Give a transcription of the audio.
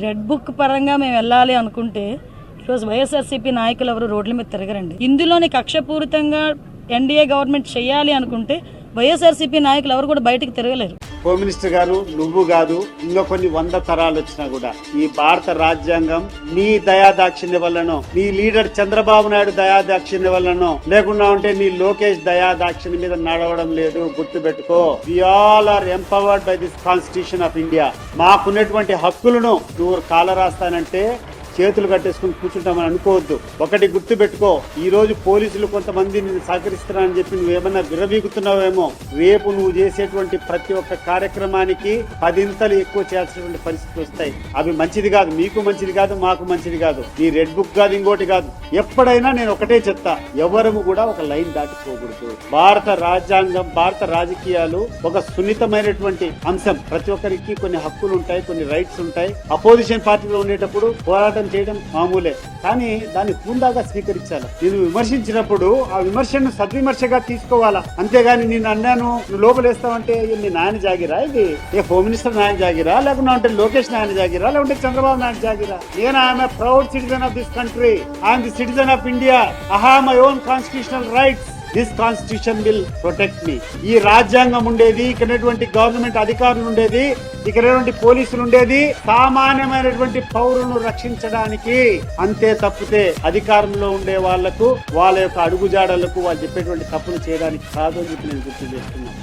Red book పరంగా మేము వెళ్ళాలి అనుకుంటే ఈరోజు వైఎస్ఆర్సీపీ నాయకులు ఎవరు రోడ్ల మీద తిరగరండి. ఇందులోని కక్షపూరితంగా ఎన్డీఏ గవర్నమెంట్ చేయాలి అనుకుంటే వైఎస్ఆర్సీపీ నాయకులు ఎవరు కూడా బయటకు తిరగలేరు. హోమ్ మినిస్టర్ గారు, నువ్వు కాదు ఇంకా కొన్ని 100 తరాలు వచ్చినా కూడా ఈ భారత రాజ్యాంగం నీ దయాదాక్షిణ్య వల్లనో, నీ లీడర్ చంద్రబాబు నాయుడు దయాదాక్షిణ్య వల్లనో, లేకుండా ఉంటే నీ లోకేష్ దయాదాక్షిణ్య మీద నడవడం లేదు. గుర్తు పెట్టుకో, we all are empowered by this constitution of India. మాకున్నటువంటి హక్కులను నువ్వు కాలరాస్తానంటే చేతులు కట్టేసుకుని కూర్చుంటామని అనుకోవద్దు. ఒకటి గుర్తు పెట్టుకో, ఈ రోజు పోలీసులు కొంతమంది నిన్ను సహకరిస్తున్నారని చెప్పి నువ్వేమన్నా విరవీగుతున్నావేమో, రేపు నువ్వు చేసేటువంటి ప్రతి ఒక్క కార్యక్రమానికి 10 ఎక్కువ చేయాల్సినటువంటి పరిస్థితులు వస్తాయి. అవి మంచిది కాదు, మీకు మంచిది కాదు, మాకు మంచిది కాదు. ఈ రెడ్ బుక్ కాదు, ఇంకోటి కాదు. ఎప్పుడైనా నేను ఒకటే చెప్తా, ఎవరము కూడా ఒక లైన్ దాటిపోకూడదు. భారత రాజ్యాంగం, భారత రాజకీయాలు ఒక సున్నితమైనటువంటి అంశం. ప్రతి ఒక్కరికి కొన్ని హక్కులు ఉంటాయి, కొన్ని రైట్స్ ఉంటాయి. అపోజిషన్ పార్టీలో ఉండేటప్పుడు పోరాటం చేయడం మామూలే, కానీ దాన్ని పూందాగా స్వీకరించాలి. నేను విమర్శించినప్పుడు ఆ విమర్శను సద్విమర్శగా తీసుకోవాలా, అంతేగాని నేను అన్నాను నువ్వు లోపలేస్తావంటే మీ నాయన జాగిరా, ఇది ఏ హోమ్ మినిస్టర్ నాయన జాగిరా, లేకుంటే లోకేష్ నాయన జాగిరా, లేకుంటే చంద్రబాబు నాయుడు జాగిరా? నేను I'm a proud citizen of this country. I'm the citizen of India. I have my own constitutional rights. This constitution will protect me. ఈ రాజ్యాంగం ఉండేది, ఇక్కడ గవర్నమెంట్ అధికారులు ఉండేది, ఇక్కడ పోలీసులు ఉండేది సామాన్యమైనటువంటి పౌరులను రక్షించడానికి. అంతే తప్పితే అధికారంలో ఉండే వాళ్లకు, వాళ్ళ యొక్క అడుగుజాడలకు, వాళ్ళు చెప్పేటువంటి తప్పులు చేయడానికి కాదు అని చెప్పి నేను గుర్తు చేస్తున్నాను.